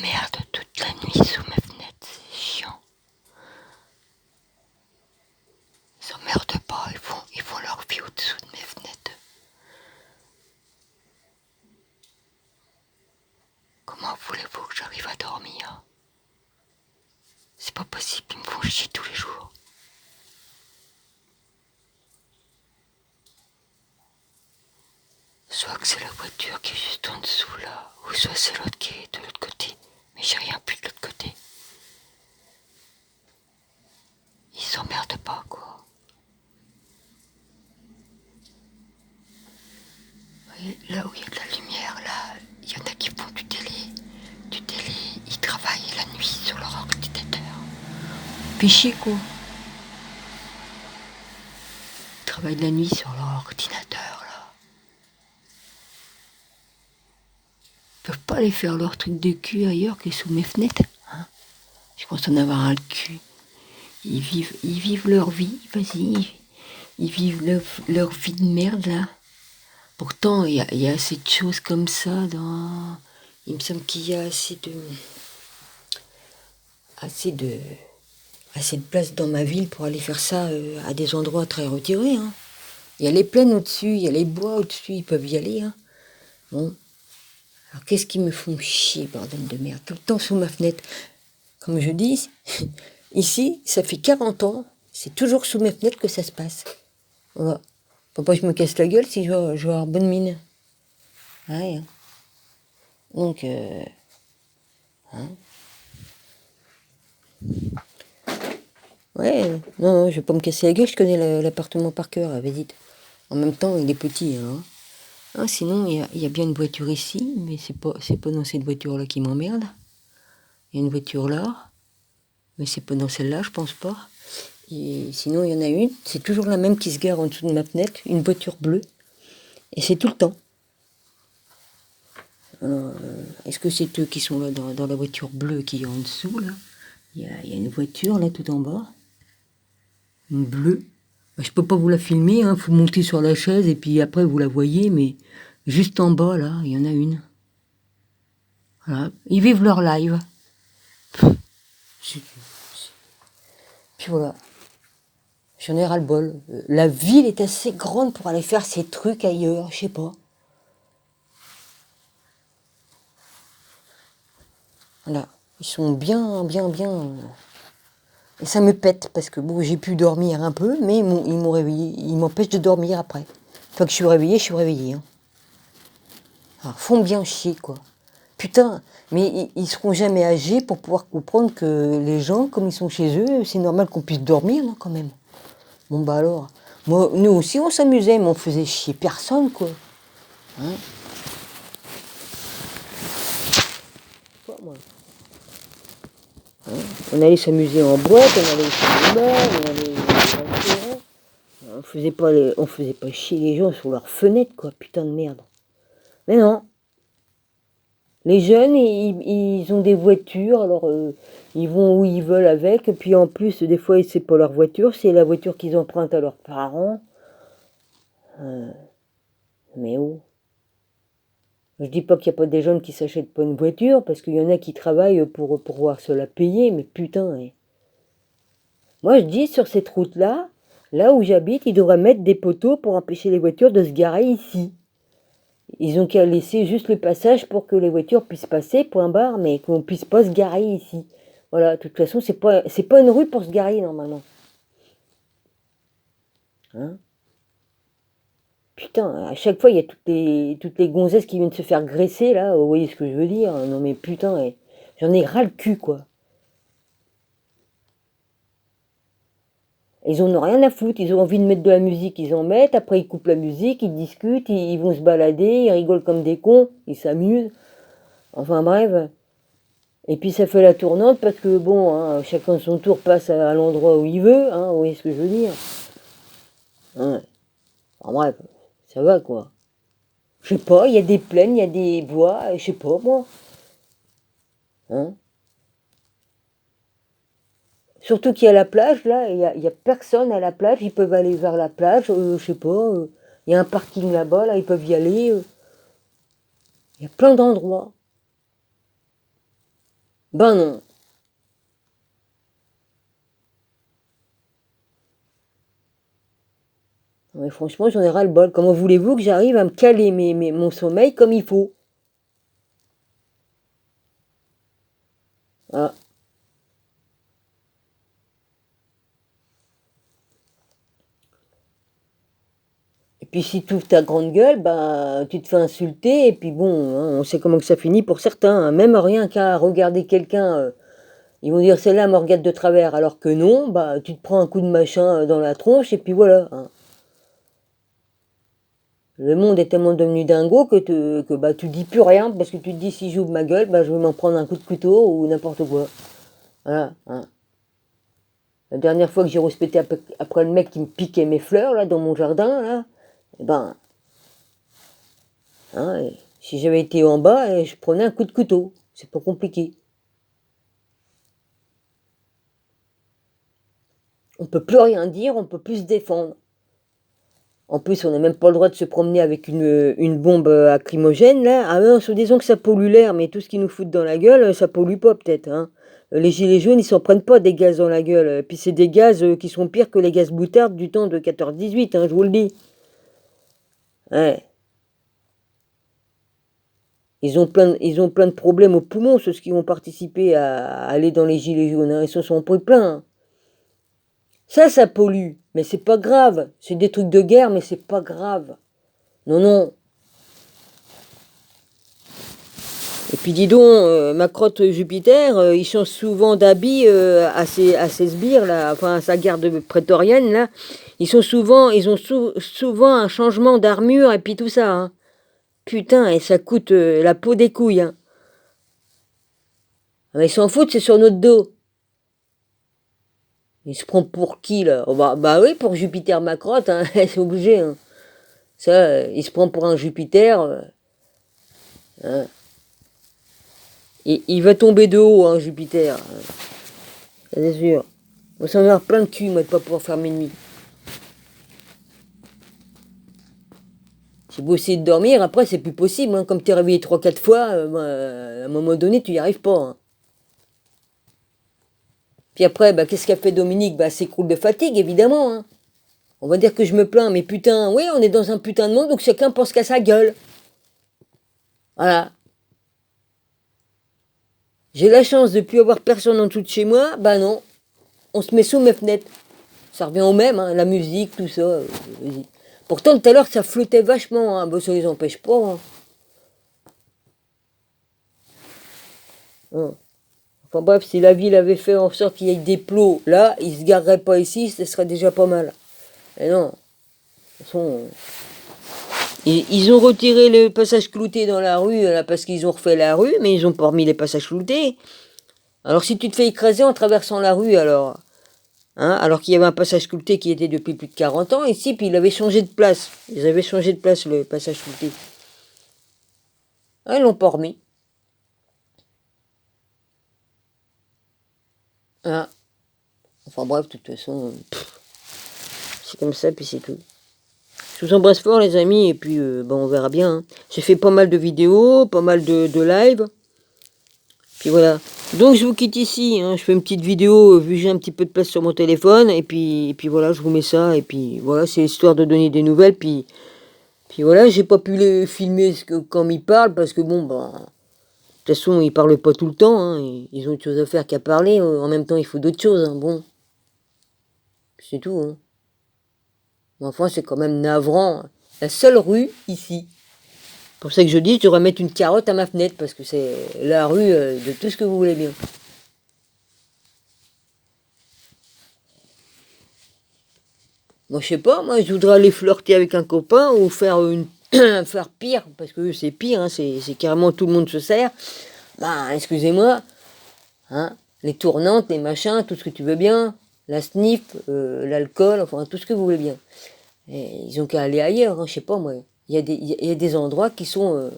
merde toute la nuit sous mes fenêtres, c'est chiant. Ils s'emmerdent pas, ils font leur vie au-dessous de mes fenêtres. Comment voulez-vous que j'arrive à dormir? C'est pas possible, ils me font chier tous les jours. Soit que c'est la voiture qui est juste en dessous là, ou soit c'est l'autre qui est de l'autre côté. Mais j'ai rien pu de l'autre côté. Ils s'emmerdent pas, quoi. Et là où il y a de la lumière, là, il y en a qui font du télé. Ils travaillent la nuit sur leur ordinateur. Fichier, quoi. Ils travaillent la nuit sur leur ordinateur, là. Ils peuvent pas aller faire leur truc de cul ailleurs que sous mes fenêtres, hein. Je pense en avoir un le cul. Ils vivent leur vie, vas-y. Ils vivent leur vie de merde, là. Pourtant, il y a assez de choses comme ça dans... Il me semble qu'il y a assez de place dans ma ville pour aller faire ça à des endroits très retirés, hein. Il y a les plaines au-dessus, il y a les bois au-dessus, ils peuvent y aller, hein. Bon. Alors qu'est-ce qu'ils me font chier, bordel de merde, tout le temps sous ma fenêtre. Comme je dis, ici, ça fait 40 ans, c'est toujours sous mes fenêtres que ça se passe. Voilà. Faut pas que je me casse la gueule si je vais avoir bonne mine. Ouais. Hein. Donc, hein. Ouais, non, je vais pas me casser la gueule, je connais l'appartement par cœur, vas-y. En même temps, il est petit, hein. Ah, sinon, il y a bien une voiture ici, mais c'est pas dans cette voiture-là qui m'emmerde. Il y a une voiture là, mais c'est pas dans celle-là, je pense pas. Et sinon, il y en a une, c'est toujours la même qui se gare en dessous de ma fenêtre, une voiture bleue. Et c'est tout le temps. Alors, est-ce que c'est eux qui sont là dans la voiture bleue qui est en dessous, là? Il y a une voiture, là, tout en bas. Une bleue. Bah, je peux pas vous la filmer, hein, faut monter sur la chaise et puis après vous la voyez, mais juste en bas, là, il y en a une. Voilà. Ils vivent leur live. Puis voilà. J'en ai ras-le-bol. La ville est assez grande pour aller faire ces trucs ailleurs, je sais pas. Voilà. Ils sont bien. Et ça me pète, parce que bon, j'ai pu dormir un peu, mais ils m'ont réveillé. Ils m'empêchent de dormir après. Une fois que je suis réveillé. Hein. Alors, font bien chier, quoi. Putain, mais ils seront jamais âgés pour pouvoir comprendre que les gens, comme ils sont chez eux, c'est normal qu'on puisse dormir, non, quand même. Bon, bah alors. Moi, nous aussi, on s'amusait, mais on faisait chier personne, quoi. Hein? Quoi, moi? Hein? On allait s'amuser en boîte, on allait au cinéma, on allait au restaurant. On faisait pas chier les gens sur leurs fenêtres, quoi, putain de merde. Mais non. Les jeunes, ils ont des voitures, alors ils vont où ils veulent avec, et puis en plus, des fois, c'est pas leur voiture, c'est la voiture qu'ils empruntent à leurs parents. Mais oh. Je dis pas qu'il n'y a pas des jeunes qui s'achètent pas une voiture, parce qu'il y en a qui travaillent pour pouvoir se la payer, mais putain. Hein. Moi, je dis, sur cette route-là, là où j'habite, ils devraient mettre des poteaux pour empêcher les voitures de se garer ici. Ils ont qu'à laisser juste le passage pour que les voitures puissent passer, point barre, mais qu'on puisse pas se garer ici. Voilà, de toute façon, c'est pas une rue pour se garer, normalement. Hein? Putain, à chaque fois, il y a toutes les gonzesses qui viennent se faire graisser, là, vous voyez ce que je veux dire? Non mais putain, j'en ai ras le cul, quoi. Ils en ont rien à foutre, ils ont envie de mettre de la musique, ils en mettent, après ils coupent la musique, ils discutent, ils vont se balader, ils rigolent comme des cons, ils s'amusent. Enfin bref. Et puis ça fait la tournante parce que bon, hein, chacun son tour passe à l'endroit où il veut, hein, vous voyez ce que je veux dire. Hein. Enfin bref, ça va quoi. Je sais pas, il y a des plaines, il y a des bois, je sais pas moi. Hein. Surtout qu'il y a la plage là, il y a personne à la plage, ils peuvent aller vers la plage, je sais pas, il y a un parking là-bas, là, ils peuvent y aller. Il y a plein d'endroits. Ben non. Mais franchement, j'en ai ras le bol. Comment voulez-vous que j'arrive à me caler mon sommeil comme il faut? Ah. Et puis si tu ouvres ta grande gueule, bah tu te fais insulter, et puis bon, hein, on sait comment que ça finit pour certains, hein. Même rien qu'à regarder quelqu'un, ils vont dire celle-là me regarde de travers, alors que non, bah tu te prends un coup de machin dans la tronche, et puis voilà, hein. Le monde est tellement devenu dingo que bah, tu dis plus rien, parce que tu te dis si j'ouvre ma gueule, bah, je vais m'en prendre un coup de couteau ou n'importe quoi. Voilà, hein. La dernière fois que j'ai respecté après le mec qui me piquait mes fleurs là dans mon jardin, là, eh ben, hein, si j'avais été en bas, je prenais un coup de couteau. C'est pas compliqué. On peut plus rien dire, on peut plus se défendre. En plus, on n'a même pas le droit de se promener avec une bombe lacrymogène, là. Ah non, disons que ça pollue l'air, mais tout ce qu'ils nous foutent dans la gueule, ça pollue pas, peut-être, hein. Les gilets jaunes, ils s'en prennent pas des gaz dans la gueule. Puis c'est des gaz qui sont pires que les gaz boutardes du temps de 14-18, hein, je vous le dis. Ouais. Ils ont plein de problèmes aux poumons, ceux qui ont participé à aller dans les gilets jaunes, hein. Ils se sont pris plein, hein. Ça pollue, mais c'est pas grave. C'est des trucs de guerre, mais c'est pas grave. Non, non. Et puis dis donc, ma crotte Jupiter, il change souvent d'habit à ses sbires, là, enfin à sa garde prétorienne, là. Ils ont souvent un changement d'armure et puis tout ça, hein. Putain, et ça coûte la peau des couilles, hein. Mais ils s'en foutent, c'est sur notre dos. Il se prend pour qui, là? Oh, bah oui, pour Jupiter ma crotte, hein, c'est obligé, hein. Ça, il se prend pour un Jupiter, hein. Et il va tomber de haut, hein, Jupiter, hein. C'est sûr. On s'en a plein de cul, moi, de pas pouvoir faire mes nuits. J'ai beau essayer de dormir, après, c'est plus possible, hein. Comme tu es réveillé 3-4 fois, à un moment donné, tu n'y arrives pas, hein. Puis après, bah, qu'est-ce qu'a fait Dominique? Bah, s'écroule de fatigue, évidemment, hein. On va dire que je me plains, mais putain, oui, on est dans un putain de monde, donc chacun pense qu'à sa gueule. Voilà. J'ai la chance de ne plus avoir personne en dessous de chez moi, bah non. On se met sous mes fenêtres. Ça revient au même, hein, la musique, tout ça. Vas-y. Pourtant, tout à l'heure, ça flottait vachement, hein. Bah, ça les empêche pas, hein. Hein. Enfin bref, si la ville avait fait en sorte qu'il y ait des plots là, ils se gareraient pas ici, ce serait déjà pas mal. Et non, de toute façon, ils ont retiré le passage clouté dans la rue là, parce qu'ils ont refait la rue, mais ils ont pas remis les passages cloutés. Alors si tu te fais écraser en traversant la rue, alors, hein, alors qu'il y avait un passage clouté qui était depuis plus de 40 ans ici, puis il avait changé de place. Ils avaient changé de place le passage clouté. Ah, ils l'ont pas remis. Ah. Enfin bref, de toute façon, c'est comme ça, puis c'est tout. Je vous embrasse fort les amis, et puis bon, on verra bien, hein. J'ai fait pas mal de vidéos, pas mal de live. Puis voilà. Donc je vous quitte ici, hein. Je fais une petite vidéo vu que j'ai un petit peu de place sur mon téléphone. Et puis voilà, je vous mets ça. Et puis voilà, c'est histoire de donner des nouvelles. Puis voilà, j'ai pas pu les filmer quand ils parlent parce que bon, bah, de toute façon, ils parlent pas tout le temps, hein. Ils ont autre chose à faire qu'à parler. En même temps, il faut d'autres choses, hein. Bon, c'est tout, hein. Mais enfin, c'est quand même navrant. La seule rue ici. C'est pour ça que je dis, je devrais mettre une carotte à ma fenêtre parce que c'est la rue de tout ce que vous voulez bien. Moi, je sais pas, moi, je voudrais aller flirter avec un copain ou faire faire pire, parce que c'est pire, hein, c'est carrément tout le monde se sert. Bah, excusez-moi, hein, les tournantes, les machins, tout ce que tu veux bien, la sniff, l'alcool, enfin, tout ce que vous voulez bien. Et ils ont qu'à aller ailleurs, hein, je sais pas, moi. Il y a des endroits qui sont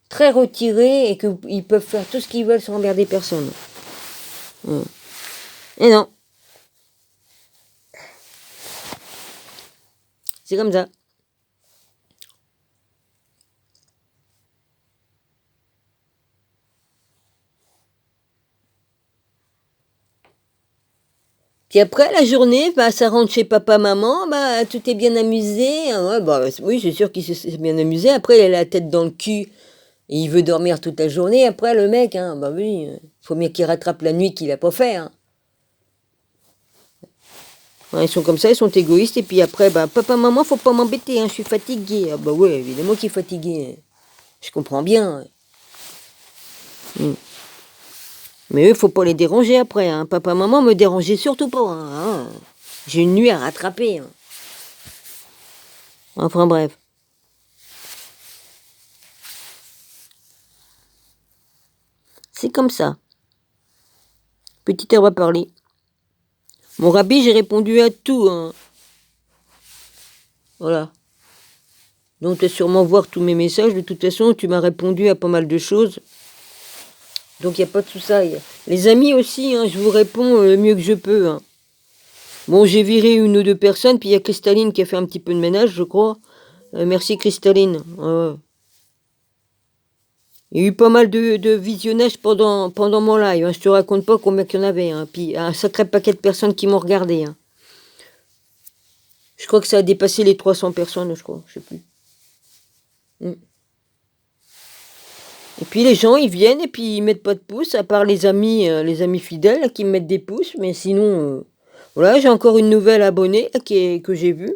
très retirés et qu'ils peuvent faire tout ce qu'ils veulent sans emmerder personne. Hum. Et non, c'est comme ça. Puis après, la journée, bah, ça rentre chez papa, maman, bah, tout est bien amusé. Ah ouais, bah, oui, c'est sûr qu'il s'est bien amusé. Après, il a la tête dans le cul et il veut dormir toute la journée. Après, le mec, hein, bah oui, faut bien qu'il rattrape la nuit qu'il a pas fait. Hein. Ouais, ils sont comme ça, ils sont égoïstes. Et puis après, bah, papa, maman, faut pas m'embêter, hein, je suis fatigué. Ah bah ouais, évidemment qu'il est fatigué. Je comprends bien. Mm. Mais eux, faut pas les déranger après. Hein. Papa, maman, me dérangez surtout pas. Hein. J'ai une nuit à rattraper. Hein. Enfin bref. C'est comme ça. Petite heure à parler. Mon rabbi, j'ai répondu à tout. Hein. Voilà. Donc tu as sûrement voir tous mes messages. De toute façon, tu m'as répondu à pas mal de choses. Donc il n'y a pas de tout ça. Les amis aussi, hein, je vous réponds le mieux que je peux. Hein. Bon, j'ai viré une ou deux personnes, puis il y a Cristaline qui a fait un petit peu de ménage, je crois. Merci Cristaline. Il y a eu pas mal de visionnages pendant mon live. Hein. Je te raconte pas combien qu'il y en avait. Hein. Puis un sacré paquet de personnes qui m'ont regardé. Hein. Je crois que ça a dépassé les 300 personnes, je crois. Je sais plus. Et puis les gens, ils viennent et puis ils mettent pas de pouces, à part les amis fidèles là, qui me mettent des pouces. Mais sinon, voilà, j'ai encore une nouvelle abonnée là, que j'ai vue.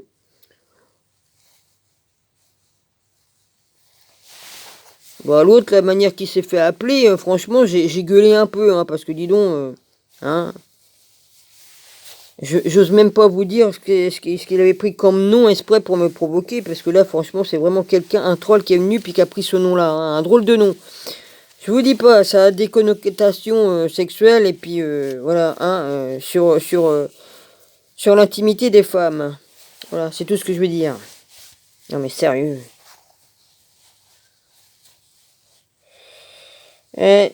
Bon, l'autre, la manière qu'il s'est fait appeler, franchement, j'ai gueulé un peu, hein, parce que dis donc, hein, j'ose même pas vous dire ce qu'il avait pris comme nom exprès pour me provoquer, parce que là, franchement, c'est vraiment quelqu'un, un troll qui est venu puis qui a pris ce nom-là, hein, un drôle de nom. Je vous dis pas, ça a des connotations sexuelles et puis voilà, hein, sur l'intimité des femmes. Voilà, c'est tout ce que je veux dire. Non mais sérieux. Eh,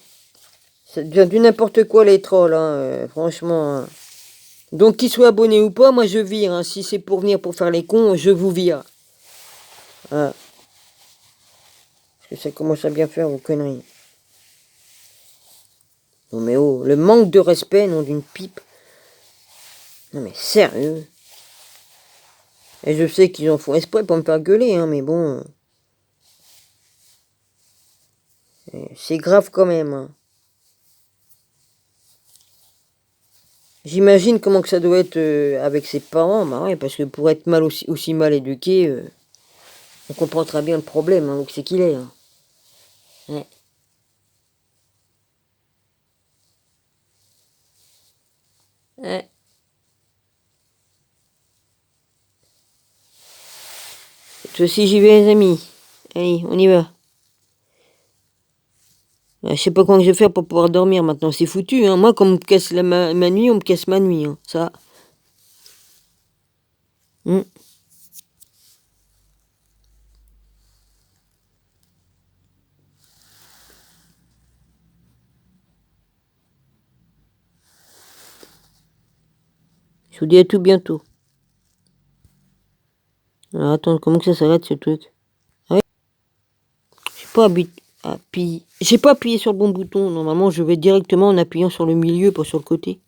ça devient du n'importe quoi les trolls, hein, franchement. Hein. Donc qu'ils soient abonnés ou pas, moi je vire. Hein. Si c'est pour venir pour faire les cons, je vous vire. Hein. Parce que ça commence à bien faire vos conneries. Non mais oh, le manque de respect, non d'une pipe. Non mais sérieux. Et je sais qu'ils en font exprès pour me faire gueuler, hein, mais bon. C'est grave quand même. Hein. J'imagine comment que ça doit être avec ses parents, bah ouais, parce que pour être mal aussi mal éduqué, on comprend très bien le problème, hein, où c'est qu'il est. Hein. Ouais. Ouais. Toi aussi j'y vais les amis. Allez, on y va. Je sais pas comment je vais faire pour pouvoir dormir maintenant, c'est foutu. Hein. Moi, quand on me casse ma nuit, on me casse ma nuit. Hein. Ça. Hmm. Je vous dis à tout bientôt. Alors, attends, comment que ça s'arrête ce truc? Ah ouais. J'ai pas appuyé sur le bon bouton. Normalement, je vais directement en appuyant sur le milieu, pas sur le côté.